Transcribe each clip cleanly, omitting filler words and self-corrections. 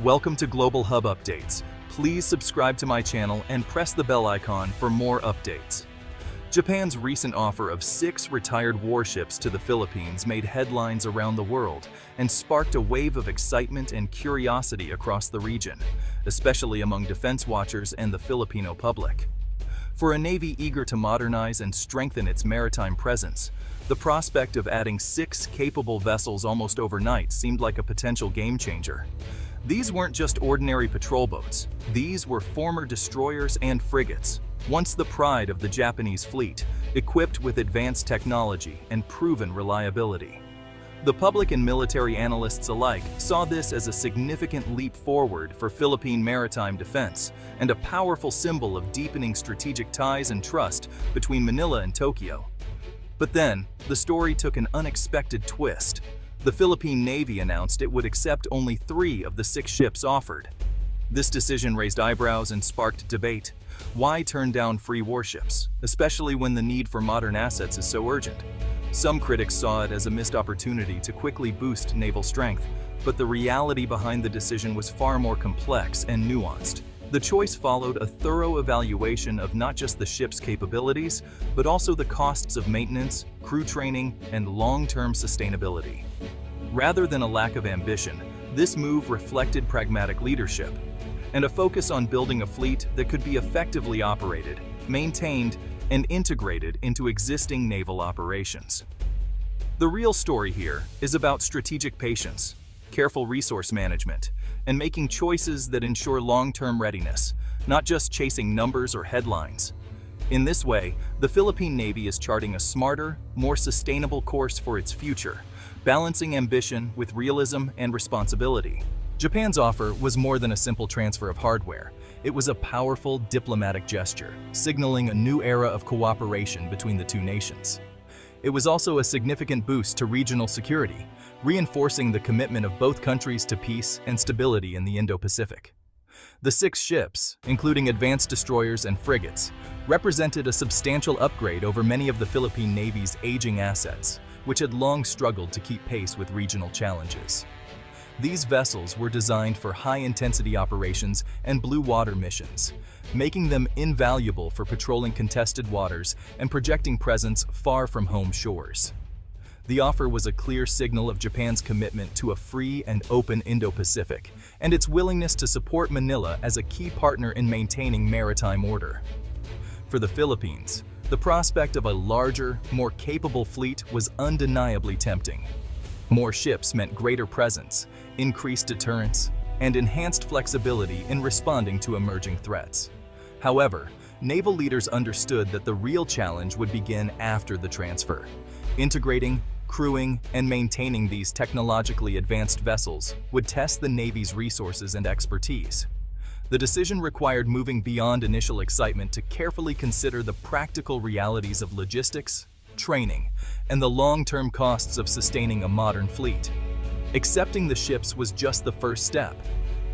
Welcome to Global Hub Updates. Please subscribe to my channel and press the bell icon for more updates. Japan's recent offer of 6 retired warships to the Philippines made headlines around the world and sparked a wave of excitement and curiosity across the region, especially among defense watchers and the Filipino public. For a navy eager to modernize and strengthen its maritime presence, the prospect of adding 6 capable vessels almost overnight seemed like a potential game changer. These weren't just ordinary patrol boats. These were former destroyers and frigates, once the pride of the Japanese fleet, equipped with advanced technology and proven reliability. The public and military analysts alike saw this as a significant leap forward for Philippine maritime defense and a powerful symbol of deepening strategic ties and trust between Manila and Tokyo. But then, the story took an unexpected twist. The Philippine Navy announced it would accept only 3 of the 6 ships offered. This decision raised eyebrows and sparked debate. Why turn down free warships, especially when the need for modern assets is so urgent? Some critics saw it as a missed opportunity to quickly boost naval strength, but the reality behind the decision was far more complex and nuanced. The choice followed a thorough evaluation of not just the ship's capabilities, but also the costs of maintenance, crew training, and long-term sustainability. Rather than a lack of ambition, this move reflected pragmatic leadership and a focus on building a fleet that could be effectively operated, maintained, and integrated into existing naval operations. The real story here is about strategic patience, careful resource management, and making choices that ensure long-term readiness, not just chasing numbers or headlines. In this way, the Philippine Navy is charting a smarter, more sustainable course for its future, balancing ambition with realism and responsibility. Japan's offer was more than a simple transfer of hardware. It was a powerful diplomatic gesture, signaling a new era of cooperation between the two nations. It was also a significant boost to regional security, reinforcing the commitment of both countries to peace and stability in the Indo-Pacific. The 6 ships, including advanced destroyers and frigates, represented a substantial upgrade over many of the Philippine Navy's aging assets, which had long struggled to keep pace with regional challenges. These vessels were designed for high-intensity operations and blue water missions, making them invaluable for patrolling contested waters and projecting presence far from home shores. The offer was a clear signal of Japan's commitment to a free and open Indo-Pacific, and its willingness to support Manila as a key partner in maintaining maritime order. For the Philippines, the prospect of a larger, more capable fleet was undeniably tempting. More ships meant greater presence, increased deterrence, and enhanced flexibility in responding to emerging threats. However, naval leaders understood that the real challenge would begin after the transfer. Integrating, crewing, and maintaining these technologically advanced vessels would test the Navy's resources and expertise. The decision required moving beyond initial excitement to carefully consider the practical realities of logistics, training, and the long-term costs of sustaining a modern fleet. Accepting the ships was just the first step.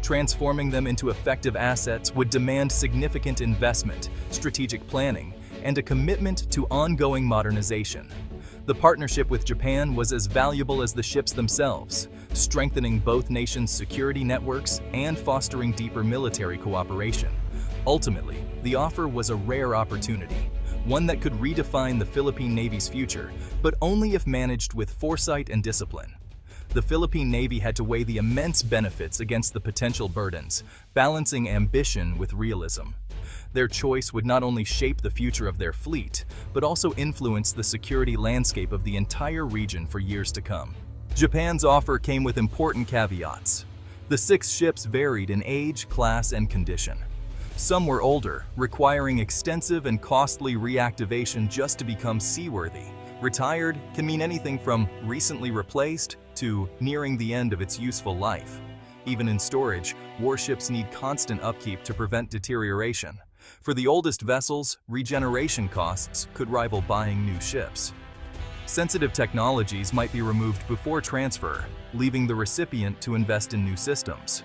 Transforming them into effective assets would demand significant investment, strategic planning, and a commitment to ongoing modernization. The partnership with Japan was as valuable as the ships themselves, strengthening both nations' security networks and fostering deeper military cooperation. Ultimately, the offer was a rare opportunity, one that could redefine the Philippine Navy's future, but only if managed with foresight and discipline. The Philippine Navy had to weigh the immense benefits against the potential burdens, balancing ambition with realism. Their choice would not only shape the future of their fleet, but also influence the security landscape of the entire region for years to come. Japan's offer came with important caveats. The 6 ships varied in age, class, and condition. Some were older, requiring extensive and costly reactivation just to become seaworthy. Retired can mean anything from recently replaced to nearing the end of its useful life. Even in storage, warships need constant upkeep to prevent deterioration. For the oldest vessels, regeneration costs could rival buying new ships. Sensitive technologies might be removed before transfer, leaving the recipient to invest in new systems.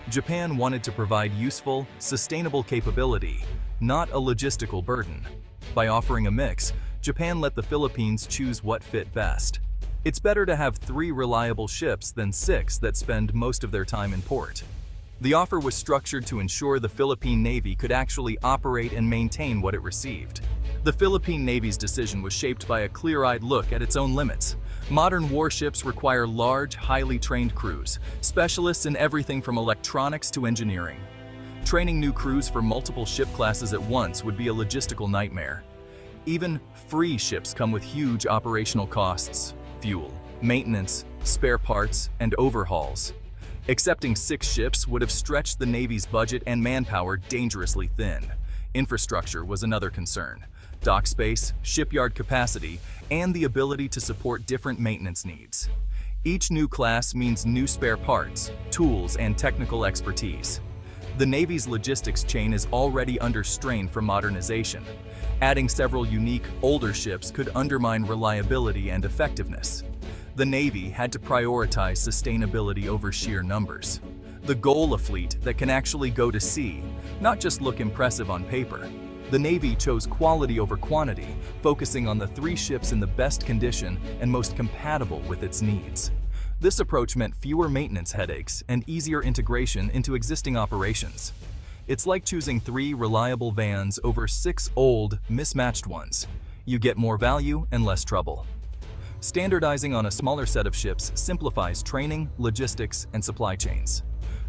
Japan wanted to provide useful, sustainable capability, not a logistical burden. By offering a mix, Japan let the Philippines choose what fit best. It's better to have 3 reliable ships than 6 that spend most of their time in port. The offer was structured to ensure the Philippine Navy could actually operate and maintain what it received. The Philippine Navy's decision was shaped by a clear-eyed look at its own limits. Modern warships require large, highly trained crews, specialists in everything from electronics to engineering. Training new crews for multiple ship classes at once would be a logistical nightmare. Even free ships come with huge operational costs: fuel, maintenance, spare parts, and overhauls. Accepting 6 ships would have stretched the Navy's budget and manpower dangerously thin. Infrastructure was another concern: dock space, shipyard capacity, and the ability to support different maintenance needs. Each new class means new spare parts, tools, and technical expertise. The Navy's logistics chain is already under strain from modernization. Adding several unique, older ships could undermine reliability and effectiveness. The Navy had to prioritize sustainability over sheer numbers. The goal: a fleet that can actually go to sea, not just look impressive on paper. The Navy chose quality over quantity, focusing on the 3 ships in the best condition and most compatible with its needs. This approach meant fewer maintenance headaches and easier integration into existing operations. It's like choosing 3 reliable vans over 6 old, mismatched ones. You get more value and less trouble. Standardizing on a smaller set of ships simplifies training, logistics, and supply chains.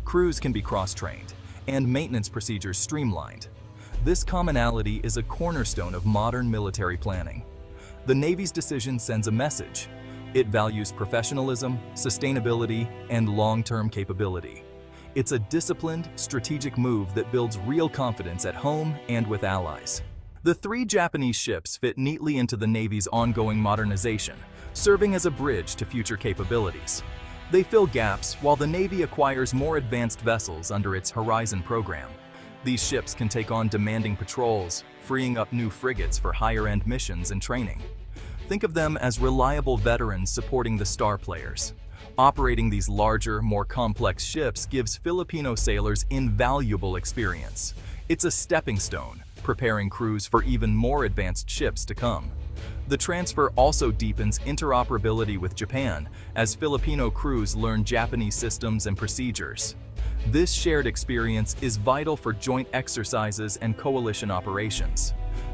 Crews can be cross-trained, and maintenance procedures streamlined. This commonality is a cornerstone of modern military planning. The Navy's decision sends a message. It values professionalism, sustainability, and long-term capability. It's a disciplined, strategic move that builds real confidence at home and with allies. The 3 Japanese ships fit neatly into the Navy's ongoing modernization, serving as a bridge to future capabilities. They fill gaps while the Navy acquires more advanced vessels under its Horizon program. These ships can take on demanding patrols, freeing up new frigates for higher-end missions and training. Think of them as reliable veterans supporting the star players. Operating these larger, more complex ships gives Filipino sailors invaluable experience. It's a stepping stone, preparing crews for even more advanced ships to come. The transfer also deepens interoperability with Japan, as Filipino crews learn Japanese systems and procedures. This shared experience is vital for joint exercises and coalition operations.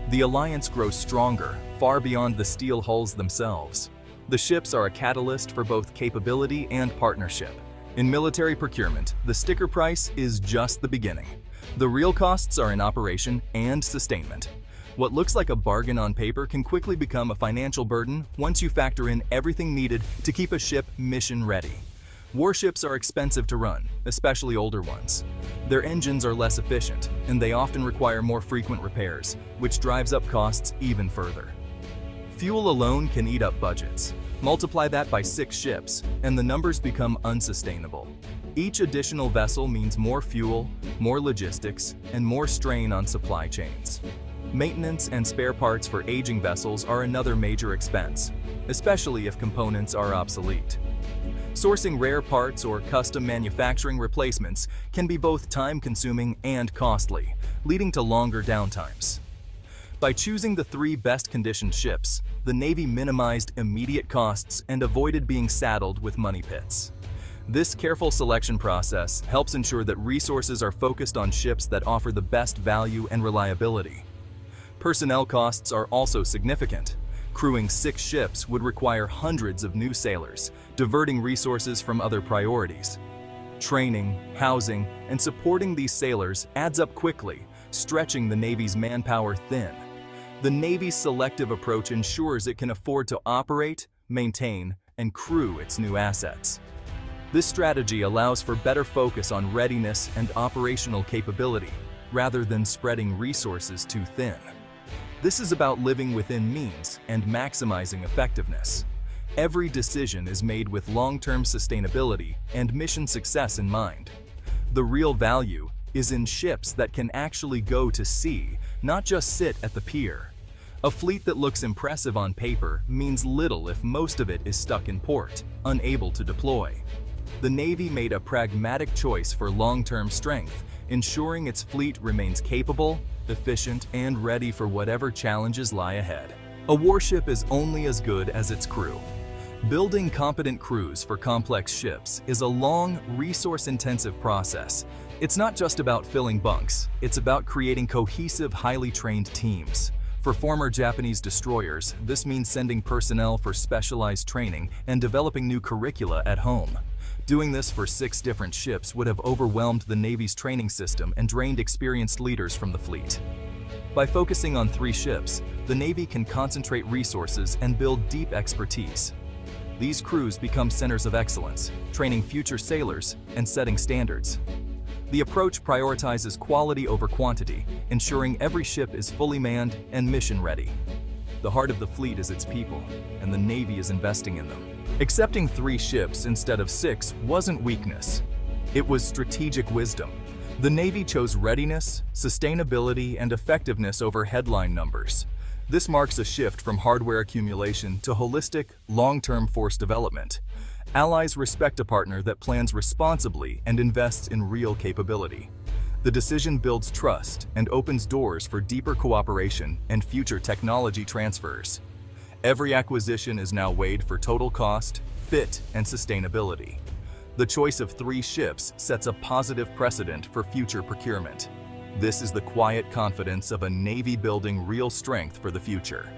The alliance grows stronger, far beyond the steel hulls themselves. The ships are a catalyst for both capability and partnership. In military procurement, the sticker price is just the beginning. The real costs are in operation and sustainment. What looks like a bargain on paper can quickly become a financial burden once you factor in everything needed to keep a ship mission-ready. Warships are expensive to run, especially older ones. Their engines are less efficient, and they often require more frequent repairs, which drives up costs even further. Fuel alone can eat up budgets. Multiply that by 6 ships, and the numbers become unsustainable. Each additional vessel means more fuel, more logistics, and more strain on supply chains. Maintenance and spare parts for aging vessels are another major expense, especially if components are obsolete. Sourcing rare parts or custom manufacturing replacements can be both time-consuming and costly, leading to longer downtimes. By choosing the 3 best-conditioned ships, the Navy minimized immediate costs and avoided being saddled with money pits. This careful selection process helps ensure that resources are focused on ships that offer the best value and reliability. Personnel costs are also significant. Crewing 6 ships would require hundreds of new sailors, diverting resources from other priorities. Training, housing, and supporting these sailors adds up quickly, stretching the Navy's manpower thin. The Navy's selective approach ensures it can afford to operate, maintain, and crew its new assets. This strategy allows for better focus on readiness and operational capability, rather than spreading resources too thin. This is about living within means and maximizing effectiveness. Every decision is made with long-term sustainability and mission success in mind. The real value is in ships that can actually go to sea, not just sit at the pier. A fleet that looks impressive on paper means little if most of it is stuck in port, unable to deploy. The Navy made a pragmatic choice for long-term strength, ensuring its fleet remains capable, efficient, and ready for whatever challenges lie ahead. A warship is only as good as its crew. Building competent crews for complex ships is a long, resource-intensive process. It's not just about filling bunks, it's about creating cohesive, highly trained teams. For former Japanese destroyers, this means sending personnel for specialized training and developing new curricula at home. Doing this for 6 different ships would have overwhelmed the Navy's training system and drained experienced leaders from the fleet. By focusing on 3 ships, the Navy can concentrate resources and build deep expertise. These crews become centers of excellence, training future sailors and setting standards. The approach prioritizes quality over quantity, ensuring every ship is fully manned and mission-ready. The heart of the fleet is its people, and the Navy is investing in them. Accepting 3 ships instead of 6 wasn't weakness. It was strategic wisdom. The Navy chose readiness, sustainability, and effectiveness over headline numbers. This marks a shift from hardware accumulation to holistic, long-term force development. Allies respect a partner that plans responsibly and invests in real capability. The decision builds trust and opens doors for deeper cooperation and future technology transfers. Every acquisition is now weighed for total cost, fit, and sustainability. The choice of 3 ships sets a positive precedent for future procurement. This is the quiet confidence of a Navy building real strength for the future.